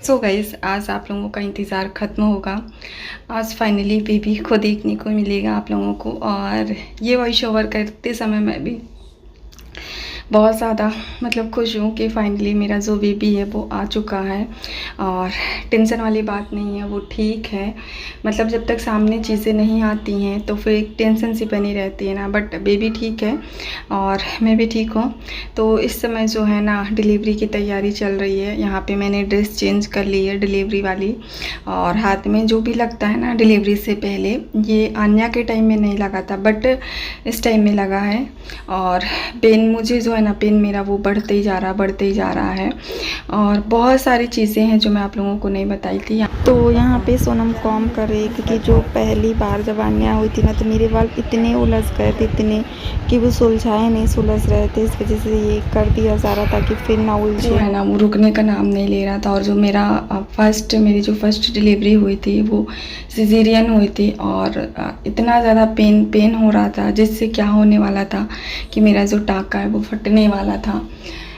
So guys, आज आप लोगों का इंतज़ार ख़त्म होगा। आज फाइनली बेबी को देखने को मिलेगा आप लोगों को। और ये वॉइस ओवर करते समय मैं भी बहुत ज़्यादा खुश हूँ कि फ़ाइनली मेरा जो बेबी है वो आ चुका है। और टेंशन वाली बात नहीं है, वो ठीक है। जब तक सामने चीज़ें नहीं आती हैं तो फिर एक टेंशन सी बनी रहती है ना। बट बेबी ठीक है और मैं भी ठीक हूँ। तो इस समय जो है ना, डिलीवरी की तैयारी चल रही है। यहाँ पे मैंने ड्रेस चेंज कर ली है डिलीवरी वाली। और हाथ में जो भी लगता है ना डिलीवरी से पहले, ये आन्या के टाइम में नहीं लगा था बट इस टाइम में लगा है। और पेन मुझे जो है ना, पेन मेरा वो बढ़ते ही जा रहा है। और बहुत सारी चीज़ें हैं जो मैं आप लोगों को नहीं बताई थी। तो यहाँ पे सोनम कॉम कर रही थी कि जो पहली बार जब आन्या हुई थी ना, तो मेरे बाल इतने उलझ गए थे, इतने कि वो सुलझाए नहीं, सुलझ रहे थे। इस वजह से ये कर दिया जा रहा था कि फिर ना उलझे, है ना, वो रुकने का नाम नहीं ले रहा था। और जो मेरी जो फर्स्ट डिलीवरी हुई थी वो सिजेरियन हुई थी। और इतना ज़्यादा पेन हो रहा था, जिससे क्या होने वाला था कि मेरा जो टाँका है वो फटने वाला था।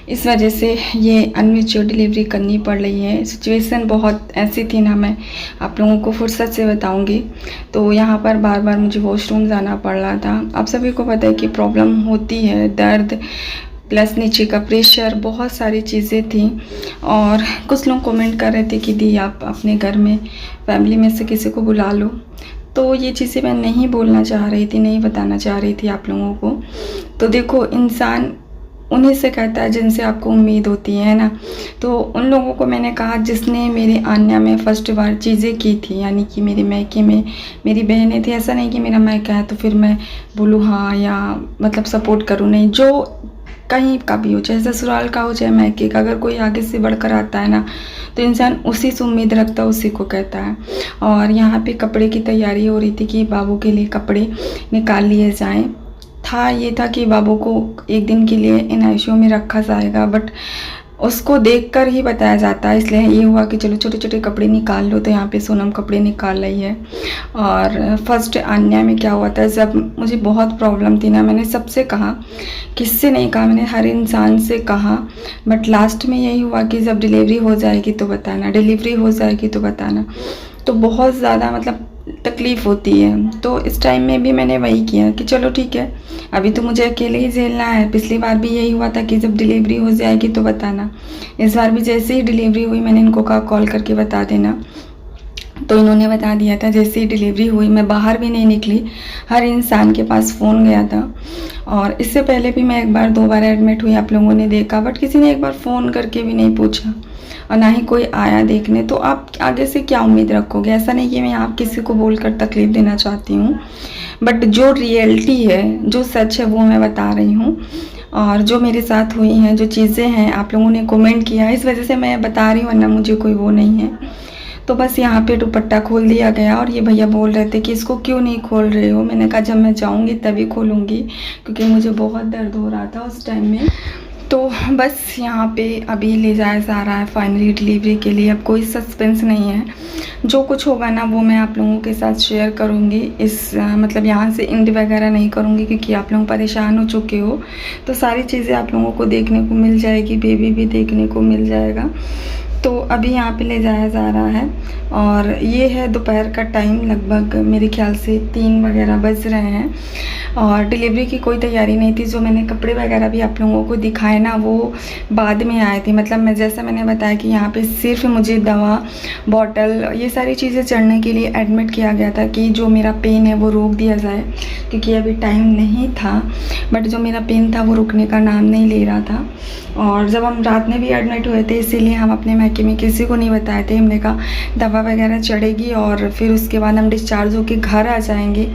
इस वजह से ये अनमेच्योर डिलीवरी करनी पड़ रही है। सिचुएशन बहुत ऐसी थी ना, मैं आप लोगों को फुर्सत से बताऊंगी। तो यहाँ पर बार बार मुझे वॉशरूम जाना पड़ रहा था। आप सभी को पता है कि प्रॉब्लम होती है, दर्द प्लस नीचे का प्रेशर, बहुत सारी चीज़ें थी। और कुछ लोग कमेंट कर रहे थे कि दी आप अपने घर में फैमिली में से किसी को बुला लो। तो ये चीज़ें मैं नहीं बोलना चाह रही थी, नहीं बताना चाह रही थी आप लोगों को। तो देखो, इंसान उन्हीं से कहता है जिनसे आपको उम्मीद होती है ना। तो उन लोगों को मैंने कहा जिसने मेरी आन्या में फ़र्स्ट बार चीज़ें की थी, यानी कि मेरे मैके में मेरी बहनें थी। ऐसा नहीं कि मेरा मैका है तो फिर मैं बोलूँ हाँ या सपोर्ट करूँ, नहीं। जो कहीं का भी हो, चाहे ससुराल का हो चाहे मैके का, अगर कोई आगे से बढ़कर आता है ना तो इंसान उसी से उम्मीद रखता है, उसी को कहता है। और यहाँ पे कपड़े की तैयारी हो रही थी कि बाबू के लिए कपड़े निकाल लिए जाएं। ये था कि बाबू को एक दिन के लिए NICU में रखा जाएगा, बट उसको देखकर ही बताया जाता है। इसलिए ये हुआ कि चलो छोटे छोटे कपड़े निकाल लो। तो यहाँ पे सोनम कपड़े निकाल रही है। और फर्स्ट आन्या में क्या हुआ था, जब मुझे बहुत प्रॉब्लम थी ना, मैंने सबसे कहा, किससे नहीं कहा, मैंने हर इंसान से कहा। बट लास्ट में यही हुआ कि जब डिलीवरी हो जाएगी तो बताना, डिलीवरी हो जाएगी तो बताना। तो बहुत ज़्यादा तकलीफ़ होती है। तो इस टाइम में भी मैंने वही किया कि चलो ठीक है, अभी तो मुझे अकेले ही झेलना है। पिछली बार भी यही हुआ था कि जब डिलीवरी हो जाएगी तो बताना। इस बार भी जैसे ही डिलीवरी हुई मैंने इनको कहा कॉल करके बता देना। तो इन्होंने बता दिया था। जैसे ही डिलीवरी हुई मैं बाहर भी नहीं निकली, हर इंसान के पास फ़ोन गया था। और इससे पहले भी मैं 1-2 बार एडमिट हुई, आप लोगों ने देखा, बट किसी ने एक बार फ़ोन करके भी नहीं पूछा और ना ही कोई आया देखने। तो आप आगे से क्या उम्मीद रखोगे। ऐसा नहीं कि मैं आप किसी को बोलकर तकलीफ़ देना चाहती हूँ, बट जो रियलिटी है, जो सच है, वो मैं बता रही हूँ। और जो मेरे साथ हुई हैं, जो चीज़ें हैं, आप लोगों ने कमेंट किया, इस वजह से मैं बता रही हूँ, वरना मुझे कोई वो नहीं है। तो बस यहाँ पे दुपट्टा खोल दिया गया। और ये भैया बोल रहे थे कि इसको क्यों नहीं खोल रहे हो। मैंने कहा जब मैं जाऊँगी तभी खोलूँगी, क्योंकि मुझे बहुत दर्द हो रहा था उस टाइम में। तो बस यहाँ पे अभी ले जाया जा रहा है फाइनली डिलीवरी के लिए। अब कोई सस्पेंस नहीं है, जो कुछ होगा ना वो मैं आप लोगों के साथ शेयर करूँगी। यहाँ से एंड वगैरह नहीं करूँगी, क्योंकि आप लोग परेशान हो चुके हो। तो सारी चीज़ें आप लोगों को देखने को मिल जाएगी, बेबी भी देखने को मिल जाएगा। तो अभी यहाँ पे ले जाया जा रहा है। और ये है दोपहर का टाइम, लगभग मेरे ख्याल से 3 वगैरह बज रहे हैं। और डिलीवरी की कोई तैयारी नहीं थी। जो मैंने कपड़े वगैरह भी आप लोगों को दिखाए ना, वो बाद में आए थे। मैंने बताया कि यहाँ पे सिर्फ मुझे दवा, बॉटल, ये सारी चीज़ें चढ़ने के लिए एडमिट किया गया था कि जो मेरा पेन है वो रोक दिया जाए, क्योंकि अभी टाइम नहीं था। बट जो मेरा पेन था वो रुकने का नाम नहीं ले रहा था। और जब हम रात में भी एडमिट हुए थे, इसीलिए हम अपने मैके में किसी को नहीं बताए थे। हमने कहा दवा वगैरह चढ़ेगी और फिर उसके बाद हम डिस्चार्ज होकर घर आ जाएंगे।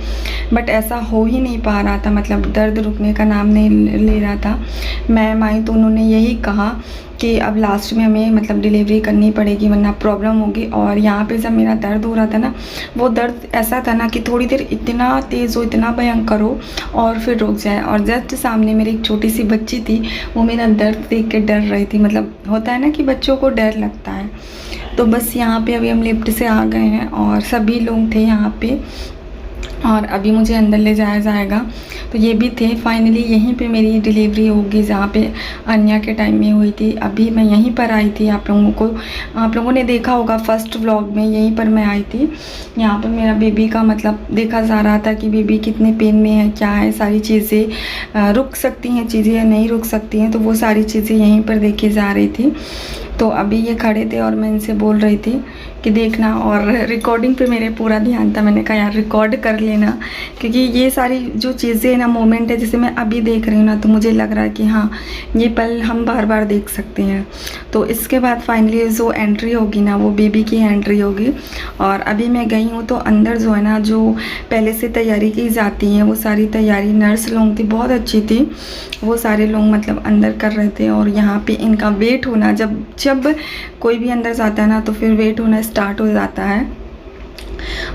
बट ऐसा हो ही नहीं पा रहा था, दर्द रुकने का नाम नहीं ले रहा था। मैम आई तो उन्होंने यही कहा कि अब लास्ट में हमें डिलीवरी करनी पड़ेगी, वरना प्रॉब्लम होगी। और यहाँ पे जब मेरा दर्द हो रहा था ना, वो दर्द ऐसा था ना कि थोड़ी देर इतना तेज़ हो, इतना भयंकर हो और फिर रुक जाए। और जस्ट सामने मेरी एक छोटी सी बच्ची थी, वो मेरा दर्द देख के डर रही थी। होता है ना कि बच्चों को डर लगता है। तो बस यहाँ पे अभी हम लिफ्ट से आ गए हैं और सभी लोग थे यहाँ पे। और अभी मुझे अंदर ले जाया जाएगा। तो ये भी थे फाइनली यहीं पे मेरी डिलीवरी होगी जहाँ पे अन्या के टाइम में हुई थी। अभी मैं यहीं पर आई थी, आप लोगों ने देखा होगा फर्स्ट व्लॉग में, यहीं पर मैं आई थी। यहाँ पर मेरा बेबी का मतलब देखा जा रहा था कि बेबी कितने पेन में है, क्या है, सारी चीज़ें रुक सकती हैं चीज़ें या नहीं रुक सकती हैं, तो वो सारी चीज़ें यहीं पर देखी जा रही थी। तो अभी ये खड़े थे और मैं इनसे बोल रही थी कि देखना, और रिकॉर्डिंग पे मेरे पूरा ध्यान था। मैंने कहा यार रिकॉर्ड कर लेना, क्योंकि ये सारी जो चीज़ें ना, मोमेंट है, जैसे मैं अभी देख रही हूँ ना, तो मुझे लग रहा है कि हाँ ये पल हम बार बार देख सकते हैं। तो इसके बाद फाइनली जो एंट्री होगी ना, वो बेबी की एंट्री होगी। और अभी मैं गई हूँ तो अंदर जो है ना, जो पहले से तैयारी की जाती है वो सारी तैयारी नर्स लोग थी, बहुत अच्छी थी, वो सारे लोग मतलब अंदर कर रहे थे। और यहाँ पे इनका वेट होना, जब कोई भी अंदर जाता है ना तो फिर वेट होना स्टार्ट हो जाता है।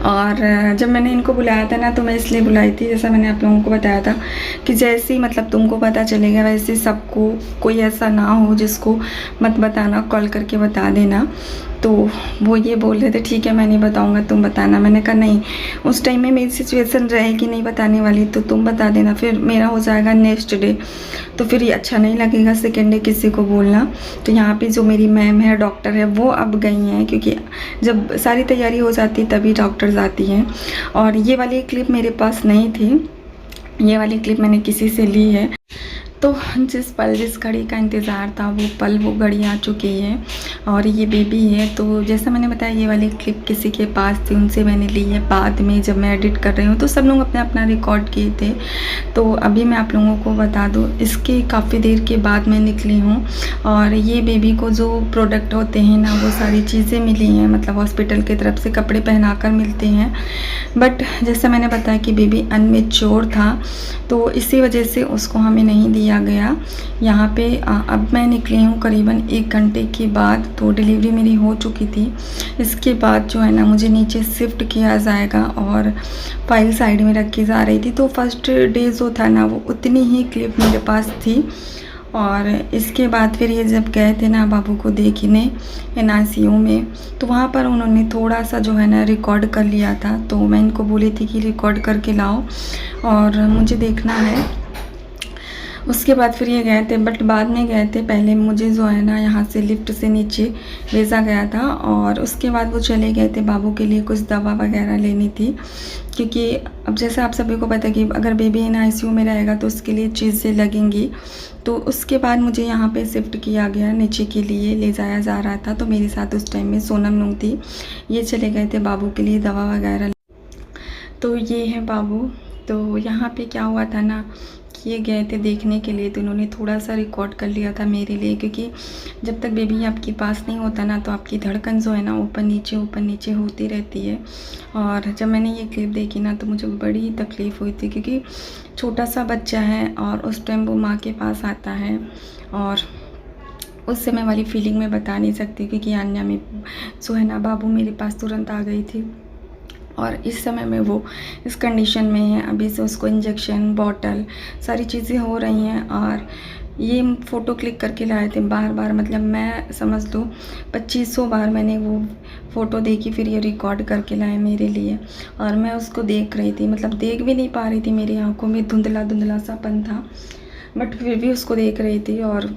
और जब मैंने इनको बुलाया था ना, तो मैं इसलिए बुलाई थी, जैसा मैंने आप लोगों को बताया था कि जैसे ही मतलब तुमको पता चलेगा वैसे सबको, कोई ऐसा ना हो जिसको मत बताना, कॉल करके बता देना। तो वो ये बोल रहे थे ठीक है मैं नहीं बताऊंगा, तुम बताना। मैंने कहा नहीं, उस टाइम में मेरी सिचुएशन रहेगी नहीं बताने वाली, तो तुम बता देना, फिर मेरा हो जाएगा नेक्स्ट डे, तो फिर ये अच्छा नहीं लगेगा सेकेंड डे किसी को बोलना। तो यहाँ पे जो मेरी मैम है, डॉक्टर है, वो अब गई हैं, क्योंकि जब सारी तैयारी हो जाती तभी डॉक्टर्स आती हैं। और ये वाली क्लिप मेरे पास नहीं थी, ये वाली क्लिप मैंने किसी से ली है। तो जिस घड़ी का इंतज़ार था वो घड़ी आ चुकी है। और ये बेबी है, तो जैसा मैंने बताया ये वाली क्लिप किसी के पास थी, उनसे मैंने ली है। बाद में जब मैं एडिट कर रही हूँ तो सब लोग अपना अपना रिकॉर्ड किए थे। तो अभी मैं आप लोगों को बता दूँ, इसके काफ़ी देर के बाद मैं निकली हूँ। और ये बेबी को जो प्रोडक्ट होते हैं ना, वो सारी चीज़ें मिली हैं, मतलब हॉस्पिटल की तरफ से कपड़े पहना कर मिलते हैं। बट जैसा मैंने बताया कि बेबी अनमेच्योर था, तो इसी वजह से उसको हमें नहीं दिया गया। यहाँ पे अब मैं निकली हूँ करीबन 1 घंटे के बाद, तो डिलीवरी मेरी हो चुकी थी। इसके बाद जो है ना, मुझे नीचे शिफ्ट किया जाएगा और फाइल साइड में रखी जा रही थी। तो फर्स्ट डे जो था ना, वो उतनी ही क्लिप मेरे पास थी। और इसके बाद फिर ये जब गए थे ना बाबू को देखने NICU में, तो वहाँ पर उन्होंने थोड़ा सा जो है ना रिकॉर्ड कर लिया था। तो मैं इनको बोली थी कि रिकॉर्ड करके लाओ और मुझे देखना है। उसके बाद फिर ये गए थे, बट बाद में गए थे। पहले मुझे जो है ना यहाँ से लिफ्ट से नीचे भेजा गया था, और उसके बाद वो चले गए थे बाबू के लिए कुछ दवा वगैरह लेनी थी। क्योंकि अब जैसे आप सभी को पता है कि अगर बेबी NICU में रहेगा तो उसके लिए चीज़ें लगेंगी। तो उसके बाद मुझे यहाँ पे शिफ्ट किया गया, नीचे के लिए ले जाया जा रहा था। तो मेरे साथ उस टाइम में सोनम लोग थी, ये चले गए थे बाबू के लिए दवा वगैरह। तो ये है बाबू। तो यहाँ पे क्या हुआ था ना, ये गए थे देखने के लिए, तो उन्होंने थोड़ा सा रिकॉर्ड कर लिया था मेरे लिए, क्योंकि जब तक बेबी आपके पास नहीं होता ना, तो आपकी धड़कन जो है ना ऊपर नीचे होती रहती है। और जब मैंने ये क्लिप देखी ना, तो मुझे बड़ी तकलीफ़ हुई थी, क्योंकि छोटा सा बच्चा है और उस टाइम वो माँ के पास आता है। और उस समय वाली फीलिंग मैं बता नहीं सकती, क्योंकि अन्या में जो है ना बाबू मेरे पास तुरंत आ गई थी, और इस समय में वो इस कंडीशन में है। अभी से उसको इंजेक्शन, बॉटल, सारी चीज़ें हो रही हैं। और ये फ़ोटो क्लिक करके लाए थे बार बार, मतलब मैं समझ लो 2500 बार मैंने वो फ़ोटो देखी, फिर ये रिकॉर्ड करके लाए मेरे लिए। और मैं उसको देख रही थी, मतलब देख भी नहीं पा रही थी, मेरी आंखों में धुंधला सापन था, बट फिर भी उसको देख रही थी। और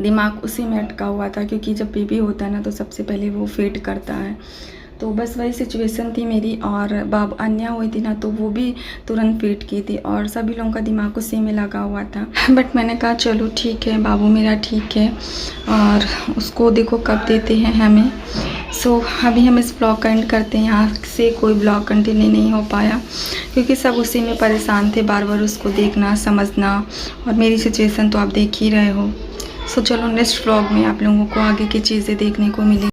दिमाग उसी में अटका हुआ था, क्योंकि जब बेबी होता है ना, तो सबसे पहले वो फीड करता है। तो बस वही सिचुएशन थी मेरी। और बाब अन्या हुई थी ना, तो वो भी तुरंत फीड की थी, और सभी लोगों का दिमाग उसी में लगा हुआ था। बट मैंने कहा चलो ठीक है, बाबू मेरा ठीक है, और उसको देखो कब देते हैं हमें। सो अभी हम इस ब्लॉग का एंड करते हैं। यहाँ से कोई ब्लॉग कंटिन्यू नहीं हो पाया, क्योंकि सब उसी में परेशान थे, बार बार उसको देखना, समझना, और मेरी सिचुएशन तो आप देख ही रहे हो। सो चलो नेक्स्ट व्लॉग में आप लोगों को आगे की चीज़ें देखने को मिली।